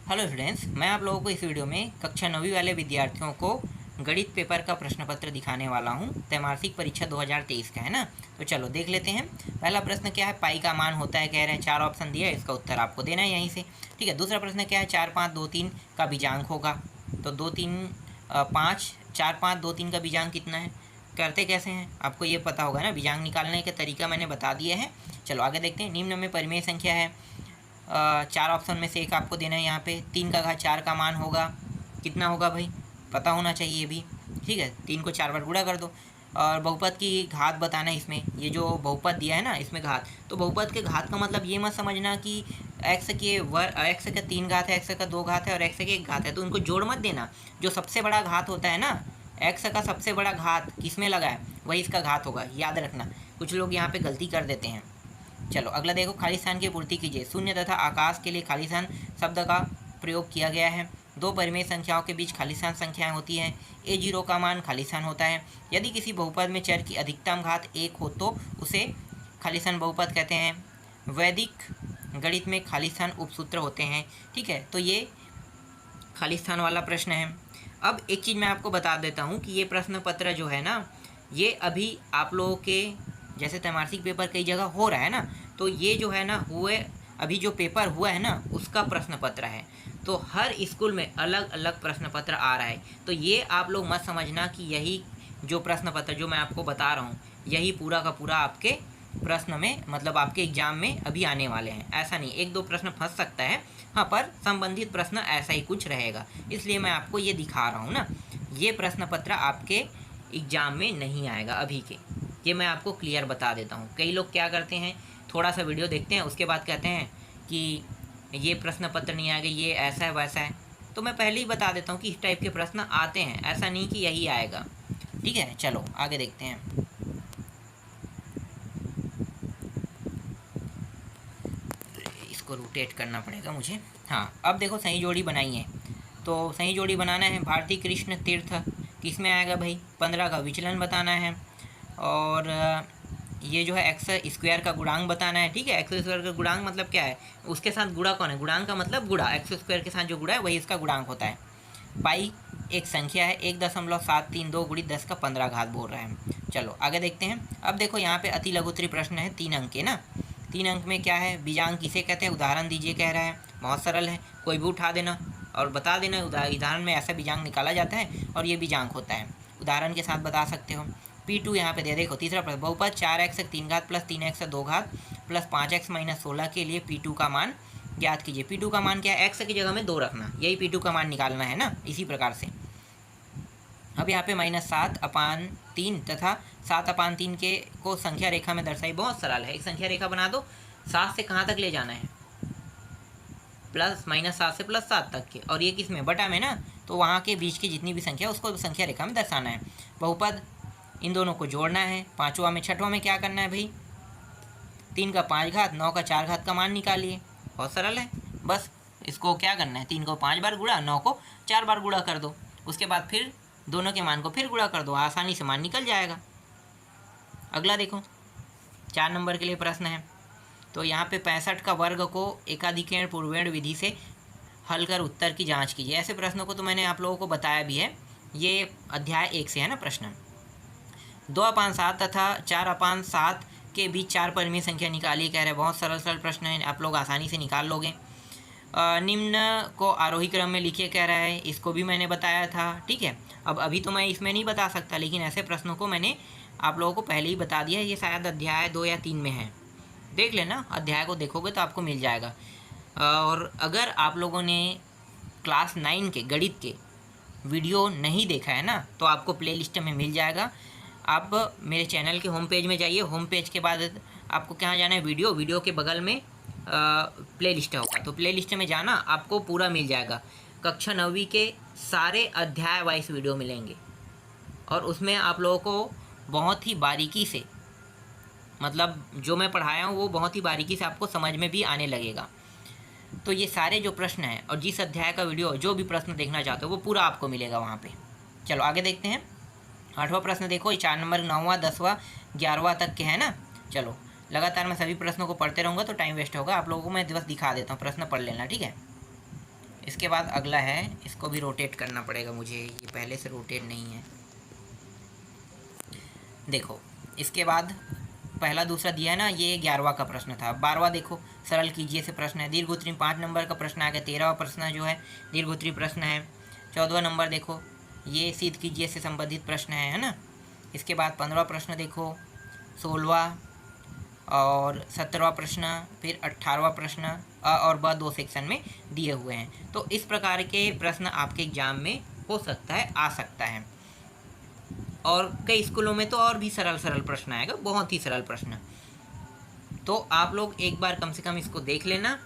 Hello students, मैं आप लोगों को इस वीडियो में कक्षा 9वीं वाले विद्यार्थियों को गणित पेपर का प्रश्न पत्र दिखाने वाला हूं। त्रैमासिक परीक्षा 2023 का है ना। तो चलो देख लेते हैं। पहला प्रश्न क्या है, पाई का मान होता है, कह रहे हैं 4 ऑप्शन दिया है, इसका उत्तर आपको देना है यहीं से। ठीक है। दूसरा प्रश्न क्या है, 4 5 2 3 का बीजांक होगा। तो 2 3 5 4 5 2 3 का बीजांक कितना है, करते कैसे हैं आपको ये पता होगा ना। बीजांक निकालने का तरीका मैंने बता दिया है। चलो आगे देखते हैं। निम्न में परिमेय संख्या है, 4 ऑप्शन में से एक आपको देना है। यहाँ पे 3 का घात 4 का मान होगा, कितना होगा भाई, पता होना चाहिए ये भी। ठीक है, 3 को 4 बार गुणा कर दो। और बहुपद की घात बताना है इसमें, ये जो बहुपद दिया है ना इसमें घात, तो बहुपद के घात का मतलब ये मत समझना कि एक्स का 3 घात है, एक्स का 2 घात है और एक्स के 1 घात है, तो उनको जोड़ मत देना। जो सबसे बड़ा घात होता है ना, एक्स का सबसे बड़ा घात किसमें लगा है, वही इसका घात होगा, याद रखना। कुछ लोग यहाँ पे गलती कर देते हैं। चलो अगला देखो, खाली स्थान की पूर्ति कीजिए। शून्य तथा आकाश के लिए खाली स्थान शब्द का प्रयोग किया गया है। दो परिमेय संख्याओं के बीच खाली स्थान संख्याएं होती हैं। a0 का मान खाली स्थान होता है। यदि किसी बहुपद में चर की अधिकतम घात 1 हो तो उसे खाली स्थान बहुपद कहते हैं। वैदिक गणित में खाली स्थान उपसूत्र होते हैं। ठीक है, तो ये खाली स्थान वाला प्रश्न है। अब एक चीज़ मैं आपको बता देता हूँ कि ये प्रश्न पत्र जो है ना, ये अभी आप लोगों के जैसे त्रैमासिक पेपर कई जगह हो रहा है ना, तो ये जो है ना अभी जो पेपर हुआ है ना उसका प्रश्न पत्र है। तो हर स्कूल में अलग अलग प्रश्न पत्र आ रहा है। तो ये आप लोग मत समझना कि यही जो प्रश्न पत्र जो मैं आपको बता रहा हूँ यही पूरा का पूरा आपके प्रश्न में, मतलब आपके एग्जाम में अभी आने वाले हैं। ऐसा नहीं, एक दो प्रश्न फंस सकता है हाँ, पर संबंधित प्रश्न ऐसा ही कुछ रहेगा, इसलिए मैं आपको ये दिखा रहा हूँ ना। ये प्रश्न पत्र आपके एग्जाम में नहीं आएगा अभी के, ये मैं आपको क्लियर बता देता हूँ। कई लोग क्या करते हैं, थोड़ा सा वीडियो देखते हैं उसके बाद कहते हैं कि ये प्रश्न पत्र नहीं आएगा, ये ऐसा है वैसा है। तो मैं पहले ही बता देता हूँ कि इस टाइप के प्रश्न आते हैं, ऐसा नहीं कि यही आएगा। ठीक है, चलो आगे देखते हैं। इसको रोटेट करना पड़ेगा मुझे। हाँ, अब देखो सही जोड़ी बनाई है। तो सही जोड़ी बनाना है। भारती कृष्ण तीर्थ किस में आएगा भाई, 15 का विचलन बताना है। और ये जो है एक्स स्क्वायर का गुणांक बताना है। ठीक है, एक्स स्क्वायर का गुणांक मतलब क्या है, उसके साथ गुणा कौन है, गुणांक का मतलब गुणा, एक्स स्क्वायर के साथ जो गुणा है वही इसका गुणांक होता है। पाई एक संख्या है, 1.732 गुणित 10 का 15 घात बोल रहा है। चलो आगे देखते हैं। अब देखो यहाँ पे अति लघुत्तरी प्रश्न है, 3 अंक के ना। 3 अंक में क्या है, बीजांक किसे कहते हैं, उदाहरण दीजिए कह रहा है। बहुत सरल है, कोई भी उठा देना और बता देना उदाहरण में ऐसा बीजांक निकाला जाता है और ये बीजांक होता है, उदाहरण के साथ बता सकते हो। P2 यहाँ पे दे, देखो तीसरा प्रश्न, बहुपद 4x 3 घात प्लस 3x 2 घात प्लस 5x माइनस 16 के लिए P2 का मान ज्ञात कीजिए। P2 का मान क्या है, x की जगह में 2 रखना, यही P2 का मान निकालना है ना, इसी प्रकार से। अब यहाँ पे -7/3 तथा 7/3 के को संख्या रेखा में दर्शाई। बहुत सरल है, एक संख्या रेखा बना दो। 7 से कहाँ तक ले जाना है, -7 से +7 तक के, और ये किस में, बटा में ना, तो वहाँ के बीच की जितनी भी संख्या उसको संख्या रेखा में दर्शाना है। बहुपद इन दोनों को जोड़ना है। पाँचवा में छठवां में क्या करना है भाई, 3 का 5 घात 9 का 4 घात का मान निकालिए। बहुत सरल है, बस इसको क्या करना है, 3 को 5 बार गुणा, 9 को 4 बार गुणा कर दो, उसके बाद फिर दोनों के मान को फिर गुणा कर दो, आसानी से मान निकल जाएगा। अगला देखो, 4 नंबर के लिए प्रश्न है। तो यहाँ पे 65 का वर्ग को एकाधिकरण पूर्वेण विधि से हल कर उत्तर की जाँच कीजिए। ऐसे प्रश्नों को तो मैंने आप लोगों को बताया भी है, ये अध्याय 1 से है ना प्रश्न। 2/7 तथा 4/7 के बीच 4 परिमेय संख्या निकालिए कह रहे हैं। बहुत सरल सरल प्रश्न है, आप लोग आसानी से निकाल लोगे। निम्न को आरोही क्रम में लिखिए कह रहा है, इसको भी मैंने बताया था। ठीक है, अब अभी तो मैं इसमें नहीं बता सकता, लेकिन ऐसे प्रश्नों को मैंने आप लोगों को पहले ही बता दिया है। ये शायद अध्याय 2 या 3 में है, देख लेना, अध्याय को देखोगे तो आपको मिल जाएगा। और अगर आप लोगों ने क्लास 9 के गणित के वीडियो नहीं देखा है ना, तो आपको प्लेलिस्ट में मिल जाएगा। आप मेरे चैनल के होम पेज में जाइए, होम पेज के बाद आपको कहाँ जाना है, वीडियो के बगल में प्लेलिस्ट होगा, तो प्लेलिस्ट में जाना, आपको पूरा मिल जाएगा। कक्षा 9वीं के सारे अध्याय वाइज वीडियो मिलेंगे और उसमें आप लोगों को बहुत ही बारीकी से, मतलब जो मैं पढ़ाया हूँ वो बहुत ही बारीकी से आपको समझ में भी आने लगेगा। तो ये सारे जो प्रश्न हैं और जिस अध्याय का वीडियो, जो भी प्रश्न देखना चाहते हो वो पूरा आपको मिलेगा वहाँ पे। चलो आगे देखते हैं। 8वां प्रश्न देखो, 4 नंबर 9वां 10वां 11वां तक के है ना। चलो लगातार मैं सभी प्रश्नों को पढ़ते रहूँगा तो टाइम वेस्ट होगा, आप लोगों को मैं बस दिखा देता हूँ, प्रश्न पढ़ लेना। ठीक है, इसके बाद अगला है, इसको भी रोटेट करना पड़ेगा मुझे, ये पहले से रोटेट नहीं है। देखो इसके बाद पहला दूसरा दिया है ना, ये 11वां का प्रश्न था। 12वां देखो, सरल कीजिए से प्रश्न है। दीर्घ उत्तरी 5 नंबर का प्रश्न आ गया। 13वां प्रश्न जो है दीर्घ उत्तरी प्रश्न है। 14वां नंबर देखो, ये सिद्ध कीजिए से संबंधित प्रश्न है ना। इसके बाद 15वां प्रश्न देखो, 16वां और 17वां प्रश्न, फिर 18वां प्रश्न अ और ब 2 सेक्शन में दिए हुए हैं। तो इस प्रकार के प्रश्न आपके एग्जाम में हो सकता है, आ सकता है। और कई स्कूलों में तो और भी सरल सरल प्रश्न आएगा, बहुत ही सरल प्रश्न। तो आप लोग एक बार कम से कम इसको देख लेना।